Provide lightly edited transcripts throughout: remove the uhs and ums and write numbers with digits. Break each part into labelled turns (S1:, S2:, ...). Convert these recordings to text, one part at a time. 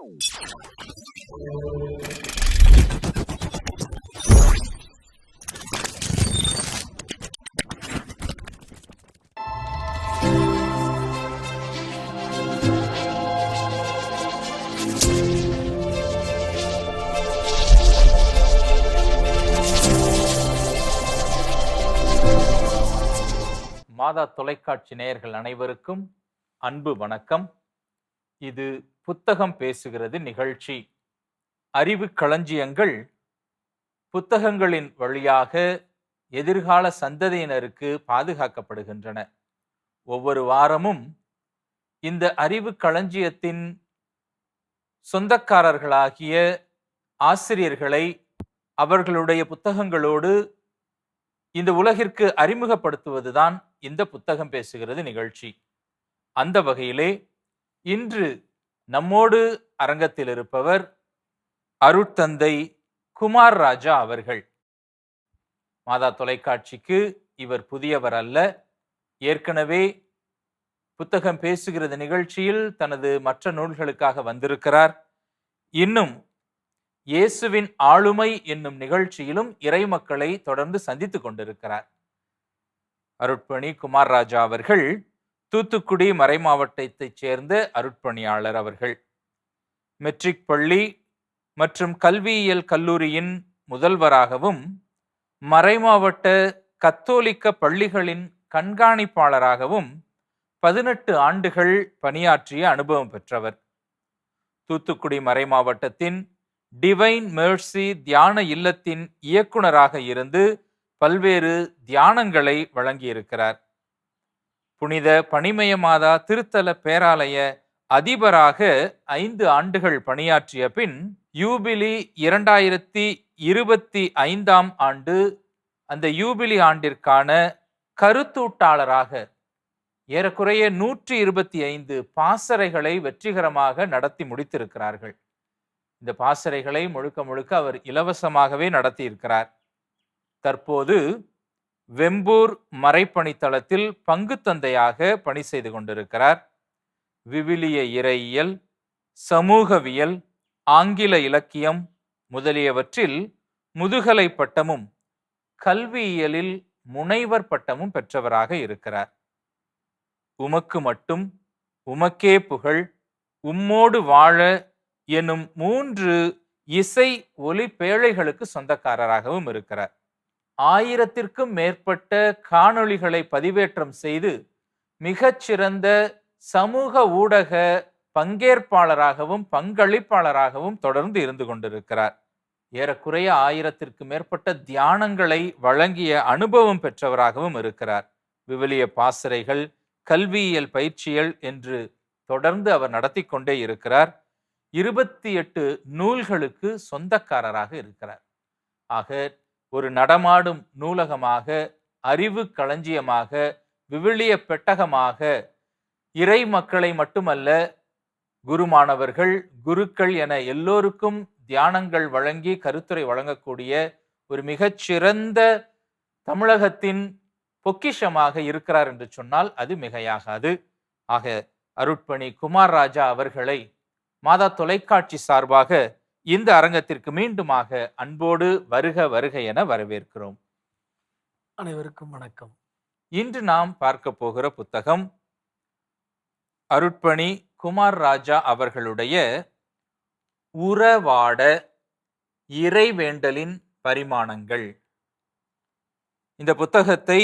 S1: மாதா தொலைக்காட்சி நேயர்கள் அனைவருக்கும் அன்பு வணக்கம். இது புத்தகம் பேசுகிறது நிகழ்ச்சி. அறிவு களஞ்சியங்கள் புத்தகங்களின் வழியாக எதிர்கால சந்ததியினருக்கு பாதுகாக்கப்படுகின்றன. ஒவ்வொரு வாரமும் இந்த அறிவு களஞ்சியத்தின் சொந்தக்காரர்களாகிய ஆசிரியர்களை அவர்களுடைய புத்தகங்களோடு இந்த உலகிற்கு அறிமுகப்படுத்துவதுதான் இந்த புத்தகம் பேசுகிறது நிகழ்ச்சி. அந்த வகையிலே இன்று நம்மோடு அரங்கத்தில் இருப்பவர் அருட்தந்தை குமார் ராஜா அவர்கள். மாதா தொலைக்காட்சிக்கு இவர் புதியவர் அல்ல. ஏற்கனவே புத்தகம் பேசுகிறது நிகழ்ச்சியில் தனது மற்ற நூல்களுக்காக வந்திருக்கிறார். இன்னும் இயேசுவின் ஆளுமை என்னும் நிகழ்ச்சியிலும் இறை மக்களை தொடர்ந்து சந்தித்துக் கொண்டிருக்கிறார். அருட்பணி குமார் ராஜா அவர்கள் தூத்துக்குடி மறைமாவட்டத்தைச் சேர்ந்த அருட்பணியாளர். அவர்கள் மெட்ரிக் பள்ளி மற்றும் கல்வியியல் கல்லூரியின் முதல்வராகவும் மறைமாவட்ட கத்தோலிக்க பள்ளிகளின் கண்காணிப்பாளராகவும் 18 ஆண்டுகள் பணியாற்றிய அனுபவம் பெற்றவர். தூத்துக்குடி மறைமாவட்டத்தின் டிவைன் மெர்சி தியான இல்லத்தின் இயக்குனராக இருந்து பல்வேறு தியானங்களை வழங்கியிருக்கிறார். புனித பனிமய மாதா திருத்தல பேராலய அதிபராக 5 ஆண்டுகள் பணியாற்றிய பின் யூபிலி 2025ஆம் ஆண்டு அந்த யூபிலி ஆண்டிற்கான கருத்தூட்டாளராக ஏறக்குறைய 125 பாசறைகளை வெற்றிகரமாக நடத்தி முடித்திருக்கிறார்கள். இந்த பாசறைகளை முழுக்க முழுக்க அவர் இலவசமாகவே நடத்தி இருக்கிறார். தற்போது வெம்பூர் மறைப்பணித்தளத்தில் பங்கு தந்தையாக பணி செய்து கொண்டிருக்கிறார். விவிலிய இறையியல், சமூகவியல், ஆங்கில இலக்கியம் முதலியவற்றில் முதுகலை பட்டமும் கல்வியியலில் முனைவர் பட்டமும் பெற்றவராக இருக்கிறார். உமக்கு மட்டும், உமக்கே புகழ், உம்மோடு வாழ எனும் 3 இசை ஒலி பேழைகளுக்கு சொந்தக்காரராகவும் இருக்கிறார். 1000ற்கும் மேற்பட்ட காணொளிகளை பதிவேற்றம் செய்து மிகச்சிறந்த சமூக ஊடக பங்கேற்பாளராகவும் பங்களிப்பாளராகவும் தொடர்ந்து இருந்து கொண்டிருக்கிறார். ஏறக்குறைய 1000ற்கு மேற்பட்ட தியானங்களை வழங்கிய அனுபவம் பெற்றவராகவும் இருக்கிறார். விவிலிய பாசறைகள், கல்வியியல் பயிற்சிகள் என்று தொடர்ந்து அவர் நடத்தி கொண்டே இருக்கிறார். 28 நூல்களுக்கு சொந்தக்காரராக இருக்கிறார். ஆக ஒரு நடமாடும் நூலகமாக, அறிவு களஞ்சியமாக, விவிலிய பெட்டகமாக இறை மக்களை மட்டுமல்ல, குருமானவர்கள், குருக்கள் என எல்லோருக்கும் தியானங்கள் வழங்கி கருத்துரை வழங்கக்கூடிய ஒரு மிகச்சிறந்த தமிழகத்தின் பொக்கிஷமாக இருக்கிறார் என்று சொன்னால் அது மிகையாகாது. ஆக அருட்பணி குமார் ராஜா அவர்களை மாதா தொலைக்காட்சி சார்பாக இந்த அரங்கத்திற்கு மீண்டுமாக அன்போடு வருக வருக என வரவேற்கிறோம்.
S2: அனைவருக்கும் வணக்கம்.
S1: இன்று நாம் பார்க்க போகிற புத்தகம் அருட்பணி குமார் ராஜா அவர்களுடைய உறவாட இறைவேண்டலின் பரிமாணங்கள். இந்த புத்தகத்தை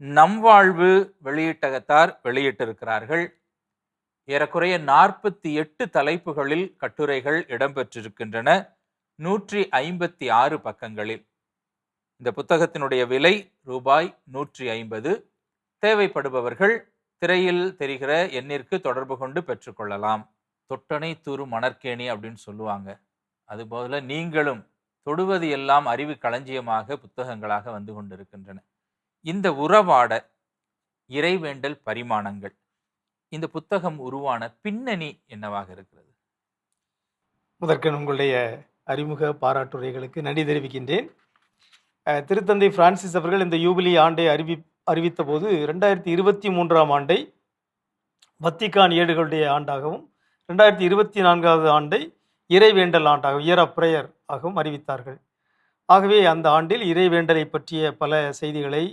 S1: நம் வாழ்வு வெளியீட்டகத்தார் வெளியிட்டிருக்கிறார்கள். ஏறக்குறைய 48 தலைப்புகளில் கட்டுரைகள் இடம்பெற்றிருக்கின்றன. 156 பக்கங்களில். இந்த புத்தகத்தினுடைய விலை ரூபாய் 150. தேவைப்படுபவர்கள் திரையில் தெரிகிற எண்ணிற்கு தொடர்பு கொண்டு பெற்றுக்கொள்ளலாம். தொட்டனை தூறு மணற்கேணி அப்படின்னு சொல்லுவாங்க. அதுபோல நீங்களும் தொடுவது எல்லாம் அறிவு களஞ்சியமாக புத்தகங்களாக வந்து கொண்டிருக்கின்றன. இந்த உறவாட இறைவேண்டல் பரிமாணங்கள், இந்த புத்தகம் உருவான பின்னணி என்னவாக இருக்கிறது?
S2: முதற்கன் உங்களுடைய அறிமுக பாராட்டுரைகளுக்கு நன்றி தெரிவிக்கின்றேன். திருத்தந்தை பிரான்சிஸ் அவர்கள் இந்த யூபிலி ஆண்டை அறிவித்த போது 2023ஆம் ஆண்டை வத்திக்கான் ஏடுகளுடைய ஆண்டாகவும் 2024வது ஆண்டை இறைவேண்டல் ஆண்டாக இயர் ஆஃப் பிரேயர் ஆகவும் அறிவித்தார்கள். ஆகவே அந்த ஆண்டில் இறைவேண்டலை பற்றிய பல செய்திகளை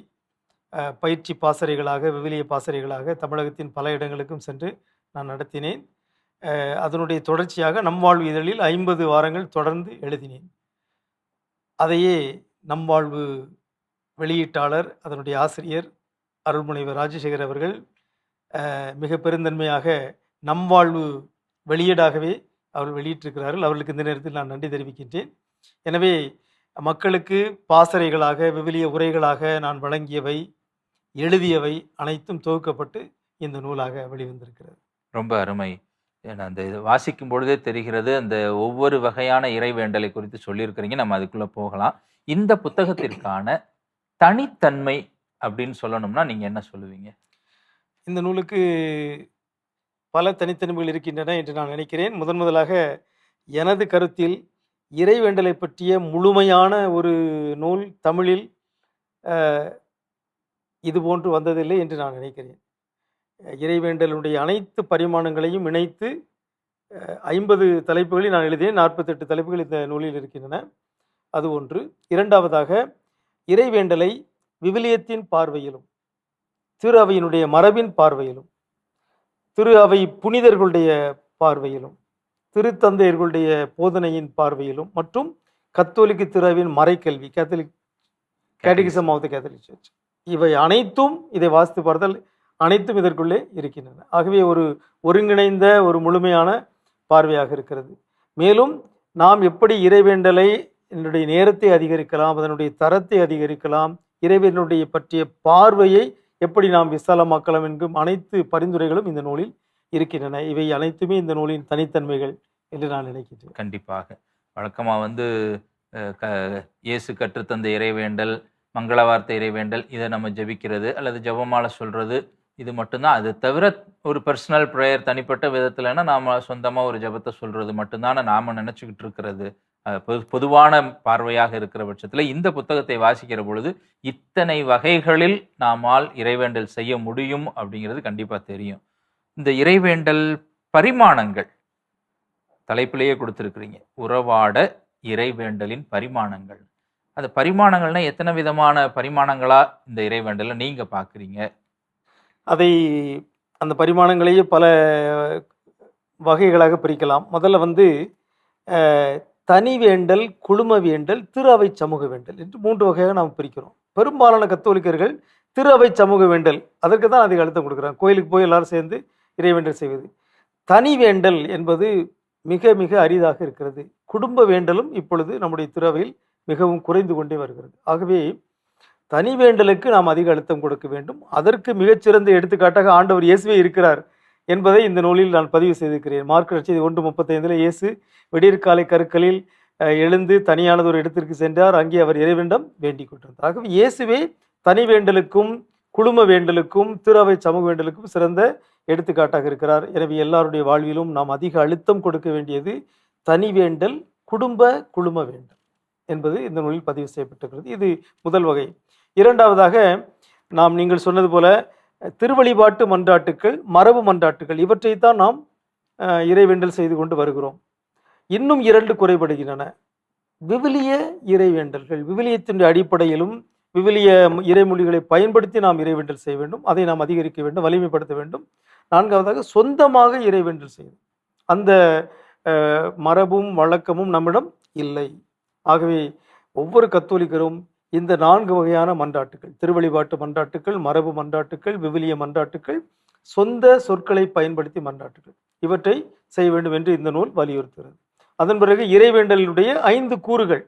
S2: பயிற்சி பாசறைகளாக, விவிலிய பாசறைகளாக தமிழகத்தின் பல இடங்களுக்கும் சென்று நான் நடத்தினேன். அதனுடைய தொடர்ச்சியாக நம் வாழ்வு இதழில் 50 வாரங்கள் தொடர்ந்து எழுதினேன். அதையே நம் வாழ்வு வெளியீட்டாளர், அதனுடைய ஆசிரியர் அருள்முனைவர் ராஜசேகர் அவர்கள் மிக பெருந்தன்மையாக நம் வாழ்வு வெளியீடாகவே அவர்கள் வெளியிட்டிருக்கிறார்கள். அவர்களுக்கு இந்த நேரத்தில் நான் நன்றி தெரிவிக்கின்றேன். எனவே மக்களுக்கு பாசறைகளாக, விவிலிய உரைகளாக நான் வழங்கியவை, எழுதியவை அனைத்தும் தொகுக்கப்பட்டு இந்த நூலாக வெளிவந்திருக்கிறது.
S1: ரொம்ப அருமை. அந்த இது வாசிக்கும் பொழுதே தெரிகிறது, அந்த ஒவ்வொரு வகையான இறைவேண்டலை குறித்து சொல்லியிருக்கிறீங்க. நம்ம அதுக்குள்ள போகலாம். இந்த புத்தகத்திற்கான தனித்தன்மை அப்படின்னு சொல்லணும்னா நீங்க என்ன சொல்லுவீங்க?
S2: இந்த நூலுக்கு பல தனித்தன்மைகள் இருக்கின்றன என்று நான் நினைக்கிறேன். முதலாக எனது கருத்தில் இறைவேண்டலை பற்றிய முழுமையான ஒரு நூல் தமிழில் இது போன்று வந்ததில்லை என்று நான் நினைக்கிறேன். இறைவேண்டலுடைய அனைத்து பரிமாணங்களையும் இணைத்து 50 தலைப்புகளில் நான் எழுதினேன். 48 தலைப்புகள் இந்த நூலில் இருக்கின்றன. அது ஒன்று. இரண்டாவதாக இறைவேண்டலை விவிலியத்தின் பார்வையிலும், திரு அவையினுடைய மரபின் பார்வையிலும், திரு அவை புனிதர்களுடைய பார்வையிலும், திருத்தந்தையர்களுடைய போதனையின் பார்வையிலும் மற்றும் கத்தோலிக்க திரு அவையின் மறைக்கல்வி, Catholic catechism of the Catholic church, இவை அனைத்தும் இதை வாசித்து பார்த்தால் அனைத்தும் இதற்குள்ளே இருக்கின்றன. ஆகவே ஒரு ஒருங்கிணைந்த ஒரு முழுமையான பார்வையாக இருக்கிறது. மேலும் நாம் எப்படி இறைவேண்டலை என்னுடைய நேரத்தை அதிகரிக்கலாம், அதனுடைய தரத்தை அதிகரிக்கலாம், இறைவனுடைய பற்றிய பார்வையை எப்படி நாம் விசாலமாக்கலாம் என்கும் அனைத்து பரிந்துரைகளும் இந்த நூலில் இருக்கின்றன. இவை அனைத்துமே இந்த நூலின் தனித்தன்மைகள் என்று நான் நினைக்கிறேன்.
S1: கண்டிப்பாக. வழக்கமாக இயேசு கற்றுத்தந்த இறைவேண்டல், மங்கள வார்த்தை இறைவேண்டல், இதை நம்ம ஜெபிக்கிறது அல்லது ஜெபமாலை சொல்றது, இது மட்டும்தான். அது தவிர ஒரு பர்சனல் ப்ரேயர் தனிப்பட்ட விதத்துலன்னா நாம சொந்தமாக ஒரு ஜெபத்தை சொல்றது மட்டும்தான நாம நினச்சிக்கிட்டு இருக்கிறது. பொதுவான பார்வையாக இருக்கிற பட்சத்தில் இந்த புத்தகத்தை வாசிக்கிற பொழுது இத்தனை வகைகளில் நாமால் இறைவேண்டல் செய்ய முடியும் அப்படிங்கிறது கண்டிப்பாக தெரியும். இந்த இறைவேண்டல் பரிமாணங்கள் தலைப்பிலேயே கொடுத்துருக்குறீங்க, உறவாட இறைவேண்டலின் பரிமாணங்கள். அந்த பரிமாணங்கள்னா எத்தனை விதமான பரிமாணங்களா இந்த இறைவேண்டலை நீங்க பார்க்குறீங்க?
S2: அதை அந்த பரிமாணங்களையே பல வகைகளாக பிரிக்கலாம். முதல்ல தனி வேண்டல், குழும வேண்டல், திரு அவை சமூக வேண்டல் என்று 3 வகையாக நாம் பிரிக்கிறோம். பெரும்பாலான கத்தோலிக்கர்கள் திரு அவை சமூக வேண்டல் அதற்கு தான் அதிக அழுத்தம் கொடுக்குறாங்க. கோயிலுக்கு போய் எல்லாரும் சேர்ந்து இறைவேண்டல் செய்வது. தனி வேண்டல் என்பது மிக மிக அரிதாக இருக்கிறது. குடும்ப வேண்டலும் இப்பொழுது நம்முடைய திரு அவையில் மிகவும் குறைந்து கொண்டே வருகிறது. ஆகவே தனி வேண்டலுக்கு நாம் அதிக அழுத்தம் கொடுக்க வேண்டும். அதற்கு மிகச்சிறந்த எடுத்துக்காட்டாக ஆண்டவர் இயேசுவே இருக்கிறார் என்பதை இந்த நூலில் நான் பதிவு செய்திருக்கிறேன். மார்க் நற்செய்தி 1:35 இயேசு விடியற்காலை கருக்களில் எழுந்து தனியானது ஒரு இடத்திற்கு சென்றார். அங்கே அவர் இறைவனிடம் வேண்டிக் கொண்டிருந்தார். ஆகவே இயேசுவே தனி வேண்டலுக்கும் குழும வேண்டலுக்கும் திரு அவை சமூக வேண்டலுக்கும் சிறந்த எடுத்துக்காட்டாக இருக்கிறார். எனவே எல்லாருடைய வாழ்விலும் நாம் அதிக அழுத்தம் கொடுக்க வேண்டியது தனி வேண்டல், குழும வேண்டல் என்பது இந்த நூலில் பதிவு செய்யப்பட்டிருக்கிறது. இது முதல் வகை. இரண்டாவதாக நீங்கள் சொன்னது போல திருவழிபாட்டு மன்றாட்டுக்கள், மரபு மன்றாட்டுக்கள், இவற்றைத்தான் நாம் இறைவேண்டல் செய்து கொண்டு வருகிறோம். இன்னும் 2 குறைபடுகின்றன. விவிலிய இறைவேண்டல்கள், விவிலியத்தின் அடிப்படையிலும் விவிலிய இறைமொழிகளை பயன்படுத்தி நாம் இறைவேண்டல் செய்ய வேண்டும். அதை நாம் அதிகரிக்க வேண்டும், வலிமைப்படுத்த வேண்டும். 4வதாக சொந்தமாக இறைவேண்டல் செய்யும் அந்த மரபும் வழக்கமும் நம்மிடம் இல்லை. ஆகவே ஒவ்வொரு கத்தோலிக்கரும் இந்த 4 வகையான மன்றாட்டுக்கள், திருவழிபாட்டு மன்றாட்டுக்கள், மரபு மன்றாட்டுக்கள், விவிலிய மன்றாட்டுக்கள், சொந்த சொற்களை பயன்படுத்தி மன்றாட்டுக்கள், இவற்றை செய்ய வேண்டும் என்று இந்த நூல் வலியுறுத்துகிறது. அதன் பிறகு இறைவேண்டலுடைய 5 கூறுகள்.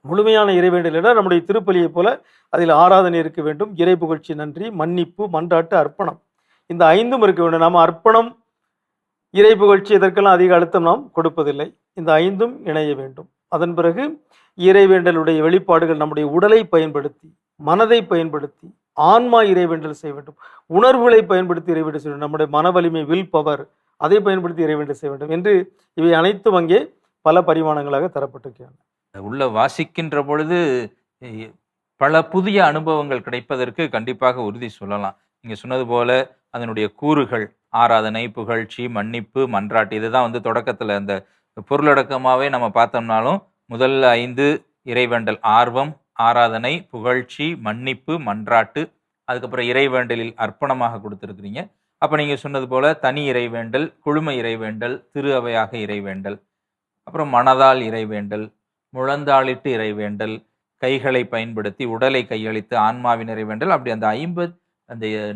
S2: முழுமையான இறைவேண்டல் என நம்முடைய திருப்பலியை போல அதில் ஆராதனை இருக்க வேண்டும், இறை புகழ்ச்சி, நன்றி, மன்னிப்பு, மன்றாட்டு, அர்ப்பணம், இந்த 5ம் இருக்க வேண்டும். நாம் அர்ப்பணம், இறை புகழ்ச்சி இதற்கெல்லாம் அதிக அழுத்தம் நாம் கொடுப்பதில்லை. இந்த 5ம் இணைய வேண்டும். அதன் பிறகு இறைவேண்டலுடைய வெளிப்பாடுகள் நம்முடைய உடலை பயன்படுத்தி, மனதை பயன்படுத்தி ஆன்மா இறைவேண்டல் செய்ய வேண்டும். உணர்வுகளை பயன்படுத்தி இறைவேண்டல் செய்ய வேண்டும். நம்முடைய மன வலிமை, வில் பவர், அதை பயன்படுத்தி இறைவேண்டல் செய்ய வேண்டும் என்று இவை அனைத்தும் அங்கே பல பரிமாணங்களாக தரப்பட்டிருக்கின்றன.
S1: உள்ள வாசிக்கின்ற பொழுது பல புதிய அனுபவங்கள் கிடைப்பதற்கு கண்டிப்பாக உறுதி சொல்லலாம். நீங்க சொன்னது போல அதனுடைய கூறுகள் ஆராதனை, புகழ்ச்சி, மன்னிப்பு, மன்றாட்டு. இதுதான் வந்து தொடக்கத்தில் அந்த பொருளடக்கமாகவே நம்ம பார்த்தோம்னாலும் முதல்ல 5 இறைவேண்டல்: ஆர்வம், ஆராதனை, புகழ்ச்சி, மன்னிப்பு, மன்றாட்டு. அதுக்கப்புறம் இறைவேண்டலில் அர்ப்பணமாக கொடுத்துருக்கிறீங்க. அப்போ நீங்கள் சொன்னது போல தனி இறைவேண்டல், குழும இறைவேண்டல், திரு அவையாக இறைவேண்டல், அப்புறம் மனதால் இறைவேண்டல், முழந்தாளிட்டு இறைவேண்டல், கைகளை பயன்படுத்தி உடலை கையளித்து ஆன்மாவின் இறைவேண்டல். அப்படி அந்த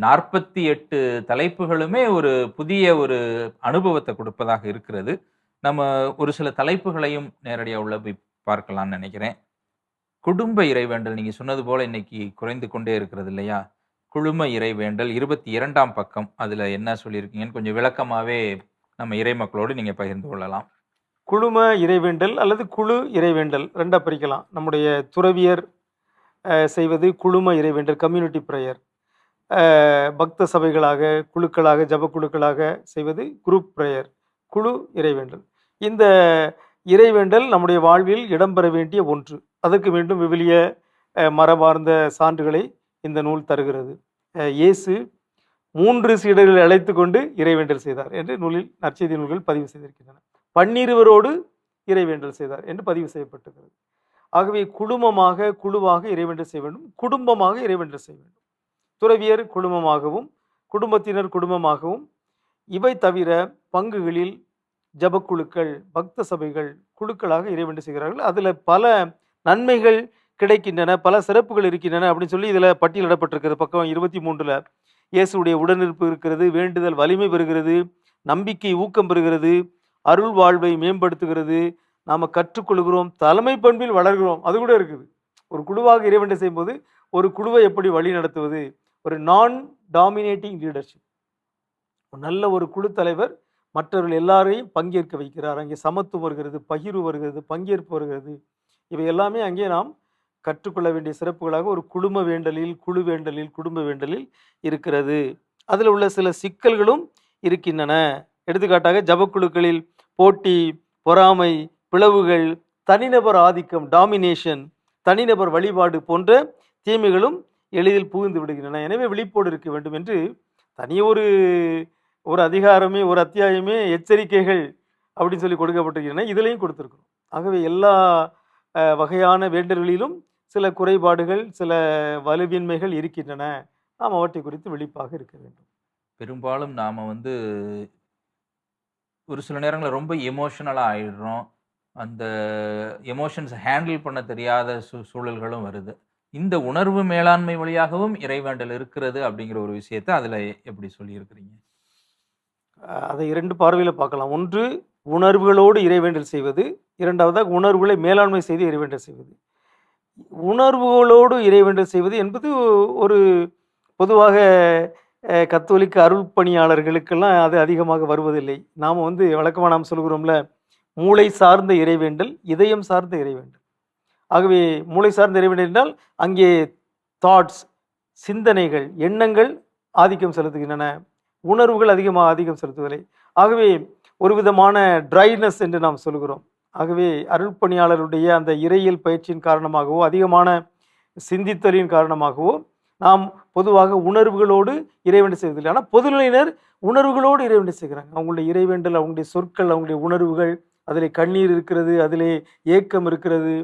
S1: 48 தலைப்புகளுமே ஒரு புதிய ஒரு அனுபவத்தை கொடுப்பதாக இருக்கிறது. நம்ம ஒரு சில தலைப்புகளையும் நேரடியாக உள்ள போய் பார்க்கலாம்னு நினைக்கிறேன். குடும்ப இறைவேண்டல் நீங்க சொன்னது போல இன்னைக்கு குறைந்து கொண்டே இருக்கிறது இல்லையா? குழும இறைவேண்டல் 22ஆம் பக்கம். அதுல என்ன சொல்லியிருக்கீங்கன்னு கொஞ்சம் விளக்கமாவே நம்ம இறை மக்களோடு நீங்க பகிர்ந்து கொள்ளலாம்.
S2: குழும இறைவேண்டல் அல்லது குழு இறைவேண்டல் ரெண்டா பிரிக்கலாம். நம்முடைய துறவியர் செய்வது குழும இறைவேண்டல், கம்யூனிட்டி ப்ரேயர். பக்த சபைகளாக, குழுக்களாக, ஜப குழுக்களாக செய்வது குரூப் ப்ரேயர், குழு இறைவேண்டல். இந்த இறைவேண்டல் நம்முடைய வாழ்வில் இடம்பெற வேண்டிய ஒன்று. அதற்கு மீண்டும் விவிலிய மரபார்ந்த சான்றுகளை இந்த நூல் தருகிறது. இயேசு 3 சீடர்களை அழைத்து கொண்டு இறைவேண்டல் செய்தார் என்று நூலில் நற்செய்தி நூல்கள் பதிவு செய்திருக்கின்றன. 12 இறைவேண்டல் செய்தார் என்று பதிவு செய்யப்பட்டிருக்கிறது. ஆகவே குழுமமாக, குழுவாக இறைவேண்டல் செய்ய வேண்டும், குடும்பமாக இறைவேண்டல் செய்ய வேண்டும். துறவியர் குடும்பமாகவும், குடும்பத்தினர் குடும்பமாகவும், இவை தவிர பங்குகளில் ஜபக்குழுக்கள், பக்த சபைகள் குழுக்களாக இறைவேண்டல் செய்கிறார்கள். அதில் பல நன்மைகள் கிடைக்கின்றன, பல சிறப்புகள் இருக்கின்றன அப்படின்னு சொல்லி இதில் பட்டியலிடப்பட்டிருக்கிறது. பக்கம் 23ல் இயேசுடைய உடனிருப்பு இருக்கிறது, வேண்டுதல் வலிமை பெறுகிறது, நம்பிக்கை ஊக்கம் பெறுகிறது, அருள் வாழ்வை மேம்படுத்துகிறது, நாம் கற்றுக்கொள்கிறோம், தலைமை பண்பில் வளர்கிறோம். அது கூட இருக்குது. ஒரு குழுவாக இறைவேண்டல் செய்யும்போது ஒரு குழுவை எப்படி வழி நடத்துவது, ஒரு நான் டாமினேட்டிங் லீடர்ஷிப். நல்ல ஒரு குழு தலைவர் மற்றவர்கள் எல்லாரையும் பங்கேற்க வைக்கிறார். அங்கே சமத்துவம் வருகிறது, பகிர்வு வருகிறது, பங்கேற்பு வருகிறது. இவை எல்லாமே அங்கே நாம் கற்றுக்கொள்ள வேண்டிய சிறப்புகளாக ஒரு குழும வேண்டலில், குழு வேண்டலில், குடும்ப வேண்டலில் இருக்கிறது. அதில் உள்ள சில சிக்கல்களும் இருக்கின்றன. எடுத்துக்காட்டாக ஜபக்குழுக்களில் போட்டி, பொறாமை, பிளவுகள், தனிநபர் ஆதிக்கம், டாமினேஷன், தனிநபர் வழிபாடு போன்ற தீமைகளும் எளிதில் புகுந்து விடுகின்றன. எனவே விழிப்போடு இருக்க வேண்டும் என்று தனி ஒரு அதிகாரமே, ஒரு அத்தியாயமே எச்சரிக்கைகள் அப்படின்னு சொல்லி கொடுக்கப்பட்டிருக்கின்றன. இதுலையும் கொடுத்துருக்கிறோம். ஆகவே எல்லா வகையான வேண்டல்களிலும் சில குறைபாடுகள், சில வலுவின்மைகள் இருக்கின்றன. நாம் அவற்றை குறித்து விழிப்பாக இருக்க வேண்டும்.
S1: பெரும்பாலும் நாம் வந்து ஒரு சில நேரங்களில் ரொம்ப எமோஷனலாக ஆயிடுறோம். அந்த எமோஷன்ஸ் ஹேண்டில் பண்ண தெரியாத சூழல்களும் வருது. இந்த உணர்வு மேலாண்மை வழியாகவும் இறைவேண்டல் இருக்கிறது அப்படிங்கிற ஒரு விஷயத்தை அதில் எப்படி சொல்லியிருக்கிறீங்க?
S2: அதை 2 பார்வையில் பார்க்கலாம். ஒன்று, உணர்வுகளோடு இறைவேண்டல் செய்வது. இரண்டாவதாக உணர்வுகளை மேலாண்மை செய்து இறைவேண்டல் செய்வது. உணர்வுகளோடு இறைவேண்டல் செய்வது என்பது ஒரு பொதுவாக கத்தோலிக்க அருள் பணியாளர்களுக்கெல்லாம் அது அதிகமாக வருவதில்லை. நாம் வழக்கமாக நாம் சொல்கிறோம்ல, மூளை சார்ந்த இறைவேண்டல், இதயம் சார்ந்த இறைவேண்டல். ஆகவே மூளை சார்ந்த இறைவேண்டல் என்றால் அங்கே தாட்ஸ், சிந்தனைகள், எண்ணங்கள் ஆதிக்கம் செலுத்துகின்றன, உணர்வுகள் ஆதிக்கம் செலுத்துவதில்லை. ஆகவே ஒரு விதமான ட்ரைனஸ் என்று நாம் சொல்கிறோம். ஆகவே அருள் பணியாளருடைய அந்த இறையியல் பயிற்சியின் காரணமாகவோ, அதிகமான சிந்தித்தலின் காரணமாகவோ நாம் பொதுவாக உணர்வுகளோடு இறைவேண்டல் செய்வதில்லை. ஆனால் பொதுநிலையினர் உணர்வுகளோடு இறைவேண்டல் செய்கிறாங்க. அவங்களுடைய இறைவேண்டல், அவங்களுடைய சொற்கள், அவங்களுடைய உணர்வுகள், அதிலே கண்ணீர் இருக்கிறது, அதிலே ஏக்கம் இருக்கிறது.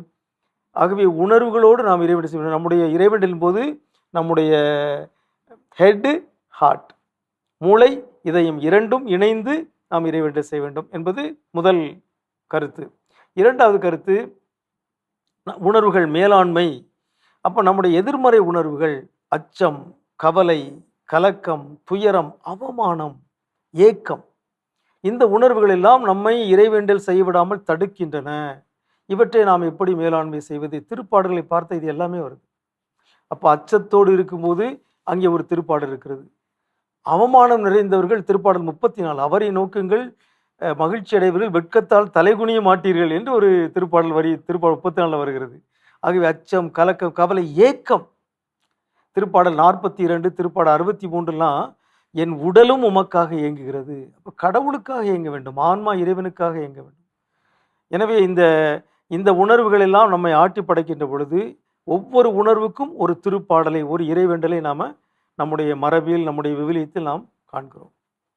S2: ஆகவே உணர்வுகளோடு நாம் இறைவேண்டல் செய்ய வேண்டும். நம்முடைய இறைவேண்டலின் போது நம்முடைய ஹெட், ஹார்ட், மூளை, இதயம் இரண்டும் இணைந்து நாம் இறைவேண்டல் செய்ய வேண்டும் என்பது முதல் கருத்து. இரண்டாவது கருத்து, உணர்வுகள் மேலாண்மை. அப்போ நம்முடைய எதிர்மறை உணர்வுகள், அச்சம், கவலை, கலக்கம், துயரம், அவமானம், ஏக்கம், இந்த உணர்வுகள் எல்லாம் நம்மை இறைவேண்டல் செய்யவிடாமல் தடுக்கின்றன. இவற்றை நாம் எப்படி மேலாண்மை செய்வது? திருப்பாடல்களை பார்த்த இது எல்லாமே வருது. அப்போ அச்சத்தோடு இருக்கும்போது அங்கே ஒரு திருப்பாடல் இருக்கிறது. அவமானம் நிறைந்தவர்கள் திருப்பாடல் 34, அவரை நோக்குங்கள் மகிழ்ச்சி அடைவர்கள், வெட்கத்தால் தலைகுனிய மாட்டீர்கள் என்று ஒரு திருப்பாடல் 34 வருகிறது. ஆகவே அச்சம், கலக்கம், கவலை, ஏக்கம். திருப்பாடல் 42, திருப்பாடல் 63 என் உடலும் உமக்காக இயங்குகிறது. அப்போ கடவுளுக்காக இயங்க வேண்டும், ஆன்மா இறைவனுக்காக இயங்க வேண்டும். எனவே இந்த உணர்வுகள் எல்லாம் நம்மை ஆட்டி படைக்கின்ற பொழுது ஒவ்வொரு உணர்வுக்கும் ஒரு திருப்பாடலை, ஒரு இறைவேண்டலை நாம் நம்முடைய மரபில், நம்முடைய விவிலியத்தில் நாம் காண்கிறோம்.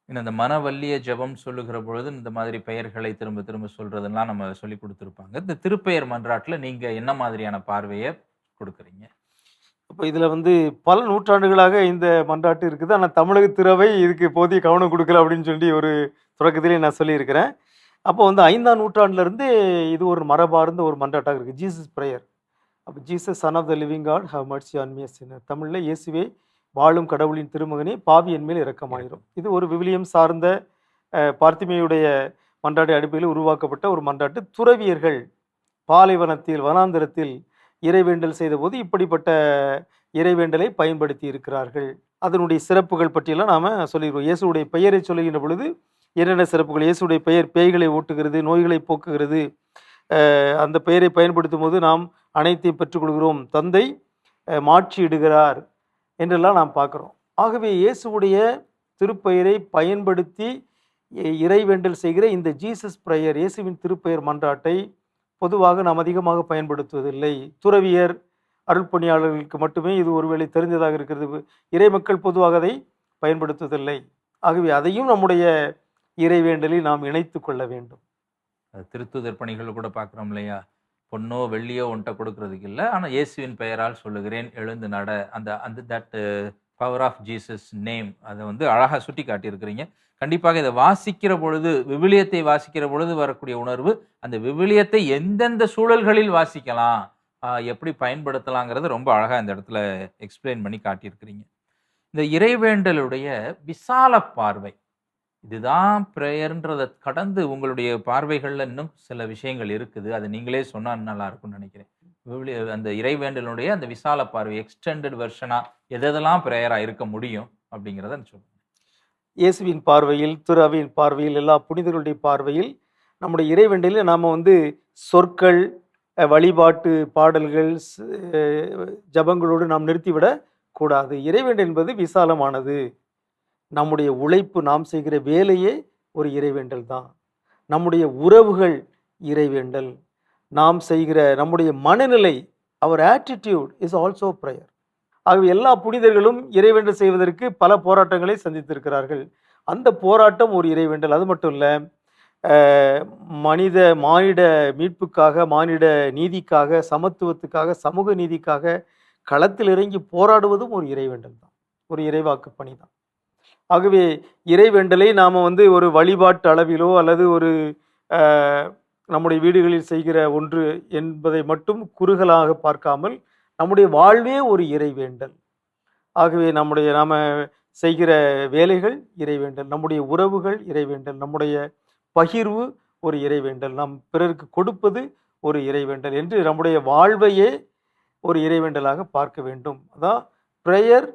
S1: இன்னும் இந்த மனவல்லிய ஜெபம் சொல்லுகிற பொழுது இந்த மாதிரி பெயர்களை திரும்ப திரும்ப சொல்றதெல்லாம் நம்ம சொல்லி கொடுத்துருப்பாங்க. இந்த திருப்பெயர் மன்றாட்டுல நீங்க என்ன மாதிரியான பார்வைய கொடுக்குறீங்க?
S2: அப்ப இதுல வந்து பல நூற்றாண்டுகளாக இந்த மன்றாட்டு இருக்குது. ஆனா தமிழக திரவை இதுக்கு போதிய கவனம் குடுக்கல அப்படின்னு சொல்லி ஒரு தொடக்கத்திலேயே நான் சொல்லியிருக்கிறேன். அப்போ வந்து 5ஆம் நூற்றாண்டுல இருந்து இது ஒரு மரபார்ந்த ஒரு மன்றாட்டாக இருக்கு. Jesus prayer. அப்ப Jesus son of the living God have mercy on me a sinner. தமிழ்ல இயேசுவே வாழும் கடவுளின் திருமகனே பாவி என் மேல் இரக்கமாயிரும். இது ஒரு விவிலியம் சார்ந்த பார்த்திமேயுடைய மன்றாட்டு அடிப்படையில் உருவாக்கப்பட்ட ஒரு மன்றாட்டு. துறவியர்கள் பாலைவனத்தில் வனாந்தரத்தில் இறைவேண்டல் செய்தபோது இப்படிப்பட்ட இறைவேண்டலை பயன்படுத்தி இருக்கிறார்கள். அதனுடைய சிறப்புகள் பற்றியெல்லாம் நாம சொல்லிடுவோம். இயேசுடைய பெயரை சொல்லுகின்ற பொழுது என்னென்ன சிறப்புகள்? இயேசுடைய பெயர் பேய்களை ஓட்டுகிறது, நோய்களை போக்குகிறது. அந்த பெயரை பயன்படுத்தும் போது நாம் அனைத்தையும் பெற்றுக்கொள்கிறோம். தந்தை மாட்சியிடுகிறார் என்றெல்லாம் நாம் பார்க்குறோம். ஆகவே இயேசுடைய திருப்பெயரை பயன்படுத்தி இறைவேண்டல் செய்கிற இந்த ஜீசஸ் பிரேயர், இயேசுவின் திருப்பெயர் மன்றாட்டை பொதுவாக நாம் அதிகமாக பயன்படுத்துவதில்லை. துறவியர் அருள்பணியாளர்களுக்கு மட்டுமே இது ஒருவேளை தெரிந்ததாக இருக்கிறது. இறைமக்கள் பொதுவாக அதை பயன்படுத்துவதில்லை. ஆகவே அதையும் நம்முடைய இறைவேண்டலில் நாம் இணைத்து கொள்ள வேண்டும்.
S1: திருத்துதர் பணிகள் கூட பார்க்குறோம் இல்லையா? பொன்னோ வெள்ளியோ உன்ட்ட கொடுக்கறதுக்கு இல்லை, ஆனால் இயேசுவின் பெயரால் சொல்லுகிறேன் எழுந்து நட. அந்த அந்த that power of Jesus name அதை வந்து அழகாக சுட்டி காட்டியிருக்கிறீங்க. கண்டிப்பாக இதை வாசிக்கிற பொழுது, விவிலியத்தை வாசிக்கிற பொழுது வரக்கூடிய உணர்வு, அந்த விவிலியத்தை எந்தெந்த சூழல்களில் வாசிக்கலாம், எப்படி பயன்படுத்தலாங்கிறது ரொம்ப அழகாக இந்த இடத்துல எக்ஸ்பிளைன் பண்ணி காட்டியிருக்கிறீங்க. இந்த இறைவேண்டலுடைய விசால பார்வை, இதுதான் ப்ரேயர்ன்றதை கடந்து உங்களுடைய பார்வைகளில் இன்னும் சில விஷயங்கள் இருக்குது. அதை நீங்களே சொன்னால் நல்லா இருக்கும்னு நினைக்கிறேன். அந்த இறைவேண்டலுடைய அந்த விசால பார்வை, எக்ஸ்டெண்டட் வெர்ஷனா எதெல்லாம் ப்ரேயராக இருக்க முடியும் அப்படிங்கிறத சொல்லுங்க.
S2: இயேசுவின் பார்வையில், திரு அவையின் பார்வையில், எல்லா புனிதர்களுடைய பார்வையில் நம்முடைய இறைவேண்டலில் நாம் வந்து சொற்கள், வழிபாட்டு பாடல்கள், ஜபங்களோடு நாம் நிறுத்திவிடக் கூடாது. இறைவேண்டல் என்பது விசாலமானது. நம்முடைய உழைப்பு, நாம் செய்கிற வேலையே ஒரு இறைவேண்டல் தான். நம்முடைய உறவுகள் இறைவேண்டல். நாம் செய்கிற நம்முடைய மனநிலை, அவர் ஆட்டிடியூட் இஸ் ஆல்சோ ப்ரேயர். ஆகவே எல்லா புனிதர்களும் இறைவேண்டல் செய்வதற்கு பல போராட்டங்களை சந்தித்திருக்கிறார்கள். அந்த போராட்டம் ஒரு இறைவேண்டல். அது மட்டும் இல்லை, மானிட மீட்புக்காக, மானிட நீதிக்காக, சமத்துவத்துக்காக, சமூக நீதிக்காக களத்தில் இறங்கி போராடுவதும் ஒரு இறைவேண்டல் தான், ஒரு இறைவாக்கு பணி தான். ஆகவே இறைவேண்டலை நாம் வந்து ஒரு வழிபாட்டு அளவிலோ அல்லது ஒரு நம்முடைய வீடுகளில் செய்கிற ஒன்று என்பதை மட்டும் குறுகலாக பார்க்காமல் நம்முடைய வாழ்வே ஒரு இறைவேண்டல். ஆகவே நாம் செய்கிற வேலைகள் இறைவேண்டல், நம்முடைய உறவுகள் இறைவேண்டல், நம்முடைய பகிர்வு ஒரு இறைவேண்டல், நாம் பிறருக்கு கொடுப்பது ஒரு இறைவேண்டல் என்று நம்முடைய வாழ்வையே ஒரு இறைவேண்டலாக பார்க்க வேண்டும். அதான் ப்ரேயர்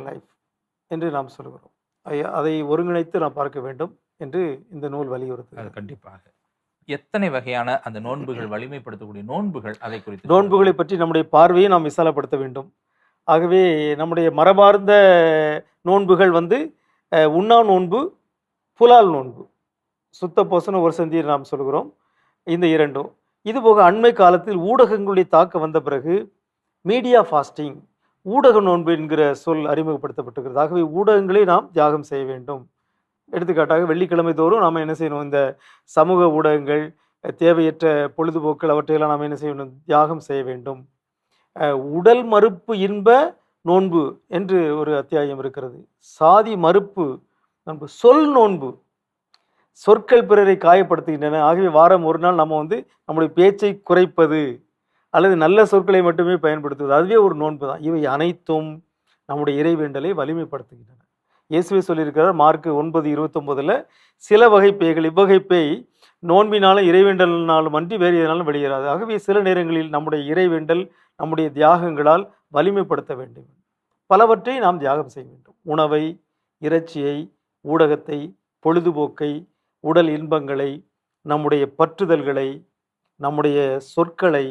S2: லைஃப் என்று நாம் சொல்கிறோம். அதை ஒருங்கிணைத்து நாம் பார்க்க வேண்டும் என்று இந்த நூல் வலியுறுத்துகிறது.
S1: கண்டிப்பாக. எத்தனை வகையான அந்த நோன்புகள், வலிமைப்படுத்தக்கூடிய நோன்புகள், அதை குறித்து
S2: நோன்புகளை பற்றி நம்முடைய பார்வையை நாம் விசாலப்படுத்த வேண்டும். ஆகவே நம்முடைய மரபார்ந்த நோன்புகள் வந்து உண்ணா நோன்பு, புலால் நோன்பு, சுத்த போசன ஒரு சந்தியை நாம் சொல்கிறோம். இந்த இரண்டும். இதுபோக அண்மை காலத்தில் ஊடகங்களுடைய தாக்கம் வந்த பிறகு மீடியா ஃபாஸ்டிங், ஊடக நோன்பு என்கிற சொல் அறிமுகப்படுத்தப்பட்டிருக்கிறது. ஆகவே ஊடகங்களை நாம் தியாகம் செய்ய வேண்டும். எடுத்துக்காட்டாக வெள்ளிக்கிழமை தோறும் நாம் என்ன செய்யணும்? இந்த சமூக ஊடகங்கள், தேவையற்ற பொழுதுபோக்கள், அவற்றையெல்லாம் நாம் என்ன செய்யணும்? தியாகம் செய்ய வேண்டும். உடல் மறுப்பு இன்ப நோன்பு என்று ஒரு அத்தியாயம் இருக்கிறது. சாதி மறுப்பு நோன்பு, சொல் நோன்பு, சொற்கள் பிறரை காயப்படுத்துகின்றன. ஆகவே வாரம் ஒரு நாள் நம்ம வந்து நம்முடைய பேச்சை குறைப்பது அல்லது நல்ல சொற்களை மட்டுமே பயன்படுத்துவது, அதுவே ஒரு நோன்பு தான். இவை அனைத்தும் நம்முடைய இறைவேண்டலை வலிமைப்படுத்துகின்றன. இயேசுவே சொல்லியிருக்கிறார் மார்க் 9:29, சில வகை பேய்கள், இவ்வகை பேய் நோன்பினாலும் இறைவேண்டலினாலும் அன்றி வேறு எதனாலும் வெளியேறாது. ஆகவே சில நேரங்களில் நம்முடைய இறைவேண்டல் நம்முடைய தியாகங்களால் வலிமைப்படுத்த வேண்டும். பலவற்றை நாம் தியாகம் செய்ய வேண்டும். உணவை, இறைச்சியை, ஊடகத்தை, பொழுதுபோக்கை, உடல் இன்பங்களை, நம்முடைய பற்றுதல்களை, நம்முடைய சொற்களை,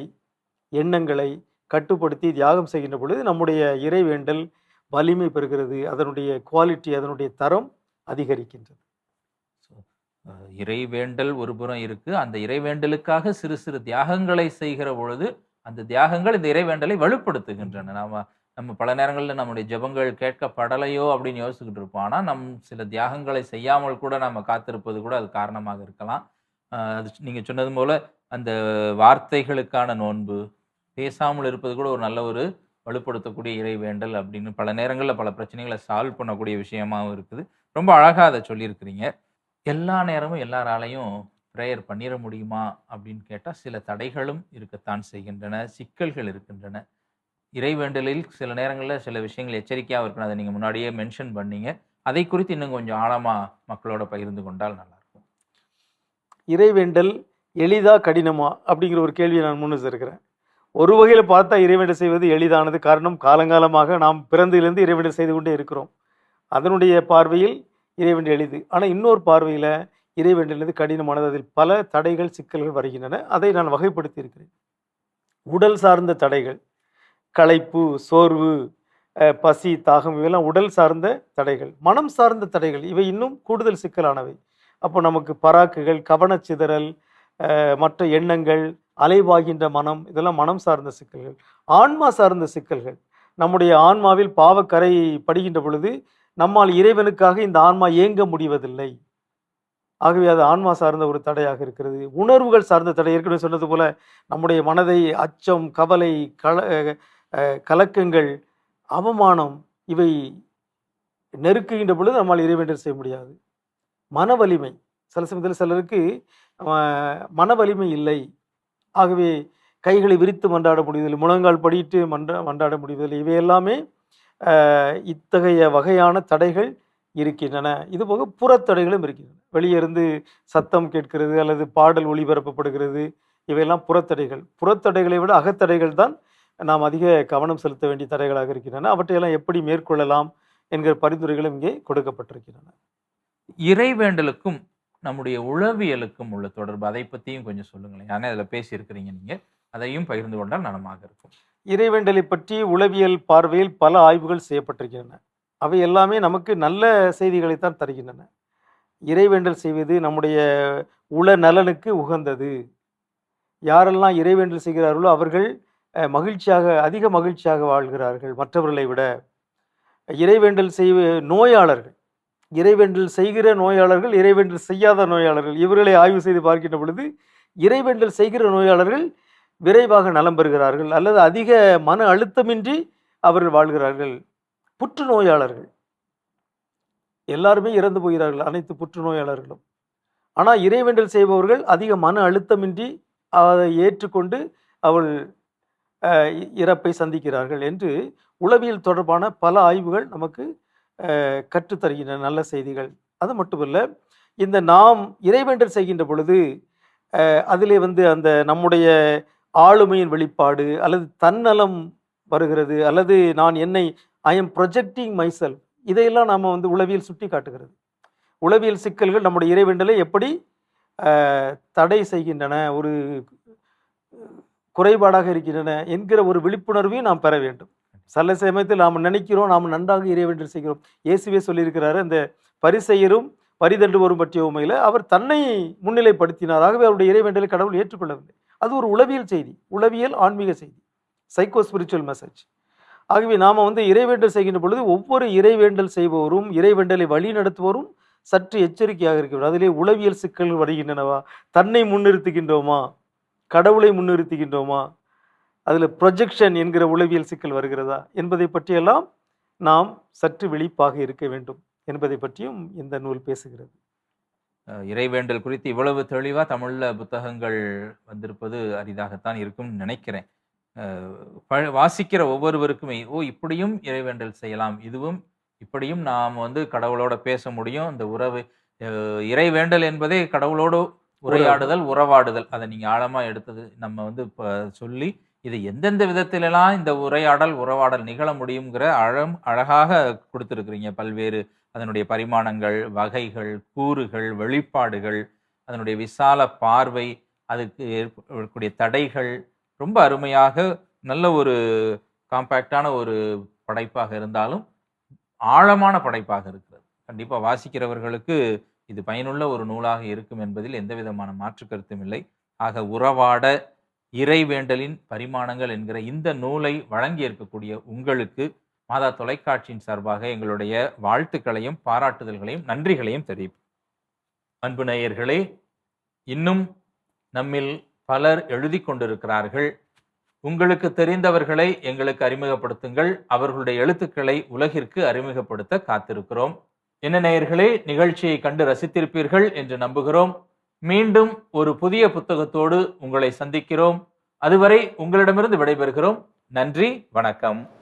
S2: எண்ணங்களை கட்டுப்படுத்தி தியாகம் செய்கின்ற பொழுது நம்முடைய இறைவேண்டல் வலிமை பெறுகிறது. அதனுடைய குவாலிட்டி, அதனுடைய தரம் அதிகரிக்கின்றது.
S1: இறைவேண்டல் ஒரு புறம் இருக்கு. அந்த இறைவேண்டலுக்காக சிறு சிறு தியாகங்களை செய்கிற பொழுது அந்த தியாகங்கள் இந்த இறைவேண்டலை வலுப்படுத்துகின்றன. நாம நம்ம பல நேரங்களில் நம்முடைய ஜெபங்கள் கேட்கப்படலையோ அப்படின்னு யோசிச்சுக்கிட்டு இருப்போம். ஆனால் சில தியாகங்களை செய்யாமல் கூட நம்ம காத்திருப்பது கூட அது காரணமாக இருக்கலாம். அது நீங்கள் சொன்னது போல அந்த வார்த்தைகளுக்கான நோன்பு, பேசாமல் இருப்பது கூட ஒரு நல்ல ஒரு வலுப்படுத்தக்கூடிய இறைவேண்டல் அப்படின்னு பல நேரங்களில் பல பிரச்சனைகளை சால்வ் பண்ணக்கூடிய விஷயமாவும் இருக்குது. ரொம்ப அழகாக அதை சொல்லியிருக்கிறீங்க. எல்லா நேரமும் எல்லாராலையும் ப்ரேயர் பண்ணிட முடியுமா அப்படின்னு கேட்டால் சில தடைகளும் இருக்கத்தான் செய்கின்றன, சிக்கல்கள் இருக்கின்றன. இறைவேண்டலில் சில நேரங்களில் சில விஷயங்கள் எச்சரிக்கையாக இருக்கணும். அதை நீங்கள் முன்னாடியே மென்ஷன் பண்ணீங்க. அதை குறித்து இன்னும் கொஞ்சம் ஆழமாக மக்களோட பகிர்ந்து கொண்டால் நல்லாயிருக்கும்.
S2: இறைவேண்டல் எளிதா கடினமா அப்படிங்கிற ஒரு கேள்வியை நான் முன் வச்சிருக்கிறேன். ஒரு வகையில் பார்த்தா இறைவேண்டல் செய்வது எளிதானது. காரணம், காலங்காலமாக நாம் பிறந்திலிருந்து இறைவேண்டல் செய்து கொண்டே இருக்கிறோம். அதனுடைய பார்வையில் இறைவேண்டல் எளிது. ஆனால் இன்னொரு பார்வையில் இறைவேண்டல் கடினமானது. அதில் பல தடைகள், சிக்கல்கள் வருகின்றன. அதை நான் வகைப்படுத்தி இருக்கிறேன். உடல் சார்ந்த தடைகள், களைப்பு, சோர்வு, பசி, தாகம், இவையெல்லாம் உடல் சார்ந்த தடைகள். மனம் சார்ந்த தடைகள் இவை இன்னும் கூடுதல் சிக்கலானவை. அப்போ நமக்கு பராக்குகள், கவனச்சிதறல், மற்ற எண்ணங்கள், அலைவாகின்ற மனம், இதெல்லாம் மனம் சார்ந்த சிக்கல்கள். ஆன்மா சார்ந்த சிக்கல்கள், நம்முடைய ஆன்மாவில் பாவக்கரை படுகின்ற பொழுது நம்மால் இறைவனுக்காக இந்த ஆன்மா இயங்க முடிவதில்லை. ஆகவே அது ஆன்மா சார்ந்த ஒரு தடையாக இருக்கிறது. உணர்வுகள் சார்ந்த தடை, ஏற்கனவே சொன்னது போல நம்முடைய மனதை அச்சம், கவலை, கலக்கங்கள், அவமானம் இவை நெருக்குகின்ற பொழுது நம்மால் இறைவேண்டல் செய்ய முடியாது. மன வலிமை, சில சமயத்தில் சிலருக்கு மன வலிமை இல்லை. ஆகவே கைகளை விரித்து மன்றாட முடிவதில்லை, முழங்கால் படிட்டு மன்றாட முடிவதில்லை. இவை எல்லாமே இத்தகைய வகையான தடைகள் இருக்கின்றன. இதுபோக புறத்தடைகளும் இருக்கின்றன. வெளியே இருந்து சத்தம் கேட்கிறது அல்லது பாடல் ஒளிபரப்பப்படுகிறது, இவையெல்லாம் புறத்தடைகள். புறத்தடைகளை விட அகத்தடைகள் தான் நாம் அதிக கவனம் செலுத்த வேண்டிய தடைகளாக இருக்கின்றன. அவற்றையெல்லாம் எப்படி மேற்கொள்ளலாம் என்கிற பரிந்துரைகளும் இங்கே கொடுக்கப்பட்டிருக்கின்றன.
S1: இறைவேண்டலுக்கும் நம்முடைய உளவியலுக்கும் உள்ள தொடர்பு, அதை பற்றியும் கொஞ்சம் சொல்லுங்களேன். ஆனால் அதில் பேசியிருக்கிறீங்க, நீங்கள் அதையும் பகிர்ந்து கொண்டால் நலமாக இருக்கும்.
S2: இறைவேண்டலை பற்றி உளவியல் பார்வையில் பல ஆய்வுகள் செய்யப்பட்டிருக்கின்றன. அவை எல்லாமே நமக்கு நல்ல செய்திகளைத்தான் தருகின்றன. இறைவேண்டல் செய்வது நம்முடைய உள நலனுக்கு உகந்தது. யாரெல்லாம் இறைவேண்டல் செய்கிறார்களோ அவர்கள் மகிழ்ச்சியாக, அதிக மகிழ்ச்சியாக வாழ்கிறார்கள் மற்றவர்களை விட. இறைவேண்டல் நோயாளர்கள், இறைவேண்டல் செய்கிற நோயாளர்கள், இறைவேண்டல் செய்யாத நோயாளர்கள், இவர்களை ஆய்வு செய்து பார்க்கின்ற பொழுது இறைவேண்டல் செய்கிற நோயாளர்கள் விரைவாக நலம் பெறுகிறார்கள் அல்லது அதிக மன அழுத்தமின்றி அவர்கள் வாழ்கிறார்கள். புற்றுநோயாளர்கள் எல்லாருமே இறந்து போகிறார்கள், அனைத்து புற்றுநோயாளர்களும். ஆனால் இறைவேண்டல் செய்பவர்கள் அதிக மன அழுத்தமின்றி அதை ஏற்றுக்கொண்டு அவள் இறப்பை சந்திக்கிறார்கள் என்று உளவியல் தொடர்பான பல ஆய்வுகள் நமக்கு கற்றுத்தருகின்றன நல்ல செய்திகள். அது மட்டுமல்ல, இந்த நாம் இறைவேண்டல் செய்கின்ற பொழுது அதிலே அந்த நம்முடைய ஆளுமையின் வெளிப்பாடு அல்லது தன்னலம் வருகிறது, அல்லது நான் ஐ எம் ப்ரொஜெக்டிங் மைசெல்ஃப், இதையெல்லாம் நாம் உளவியல் சுட்டி காட்டுகிறது. உளவியல் சிக்கல்கள் நம்முடைய இறைவேண்டலை எப்படி தடை செய்கின்றன, ஒரு குறைபாடாக இருக்கின்றன என்கிற ஒரு விழிப்புணர்வையும் நாம் பெற வேண்டும். சில சமயத்தில் நாம் நினைக்கிறோம் நாம் நன்றாக இறைவேண்டல் செய்கிறோம். இயேசுவே சொல்லியிருக்கிறாரு, அந்த பரிசெயரும் வரிதண்டுவோரும் பற்றிய உண்மையில் அவர் தன்னை முன்னிலைப்படுத்தினார். ஆகவே அவருடைய இறைவேண்டலை கடவுள் ஏற்றுக்கொள்ளவில்லை. அது ஒரு உளவியல் செய்தி, உளவியல் ஆன்மீக செய்தி, சைக்கோ ஸ்பிரிச்சுவல் மெசேஜ். ஆகவே நாம் இறைவேண்டல் செய்கின்ற பொழுது ஒவ்வொரு இறைவேண்டல் செய்பவரும், இறைவேண்டலை வழி நடத்துவோரும் சற்று எச்சரிக்கையாக இருக்கிறோம். அதிலே உளவியல் சிக்கல்கள் வருகின்றனவா, தன்னை முன்னிறுத்துகின்றோமா, கடவுளை முன்னிறுத்துகின்றோமா, அதில் ப்ரொஜெக்ஷன் என்கிற உளவியல் சிக்கல் வருகிறதா என்பதை பற்றியெல்லாம் நாம் சற்று விழிப்பாக இருக்க வேண்டும் என்பதை பற்றியும் இந்த நூல் பேசுகிறது.
S1: இறைவேண்டல் குறித்து இவ்வளவு தெளிவாக தமிழில் புத்தகங்கள் வந்திருப்பது அரிதாகத்தான் இருக்கும்னு நினைக்கிறேன். வாசிக்கிற ஒவ்வொருவருக்குமே இப்படியும் இறைவேண்டல் செய்யலாம், இதுவும் இப்படியும் நாம் கடவுளோட பேச முடியும். இந்த உறவு, இறைவேண்டல் என்பதே கடவுளோடு உரையாடுதல், உறவாடுதல். அதை நீங்கள் ஆழமாக எடுத்தது நம்ம இப்போ சொல்லி இது எந்தெந்த விதத்திலெல்லாம் இந்த உரையாடல், உறவாடல் நிகழ முடியுங்கிற அழகாக கொடுத்துருக்குறீங்க. பல்வேறு அதனுடைய பரிமாணங்கள், வகைகள், கூறுகள், வெளிப்பாடுகள், அதனுடைய விசால பார்வை, அதுக்கு ஏற்படக்கூடிய தடைகள், ரொம்ப அருமையாக நல்ல ஒரு காம்பேக்டான ஒரு படைப்பாக இருந்தாலும் ஆழமான படைப்பாக இருக்கிறது. கண்டிப்பாக வாசிக்கிறவர்களுக்கு இது பயனுள்ள ஒரு நூலாக இருக்கும் என்பதில் எந்த விதமான மாற்று கருத்தும் இல்லை. ஆக உறவாட, இறைவேண்டலின் பரிமாணங்கள் என்கிற இந்த நூலை வழங்கி இருக்கக்கூடிய உங்களுக்கு மாதா தொலைக்காட்சியின் சார்பாக எங்களுடைய வாழ்த்துக்களையும் பாராட்டுதல்களையும் நன்றிகளையும் தெரிவிப்போம். அன்பு நேயர்களே, இன்னும் நம்மில் பலர் எழுதி கொண்டிருக்கிறார்கள். உங்களுக்கு தெரிந்தவர்களை எங்களுக்கு அறிமுகப்படுத்துங்கள். அவர்களுடைய எழுத்துக்களை உலகிற்கு அறிமுகப்படுத்த காத்திருக்கிறோம். என்ன நேயர்களே, நிகழ்ச்சியை கண்டு ரசித்திருப்பீர்கள் என்று நம்புகிறோம். மீண்டும் ஒரு புதிய புத்தகத்தோடு உங்களை சந்திக்கிறோம். அதுவரை உங்களிடமிருந்து விடைபெறுகிறோம். நன்றி, வணக்கம்.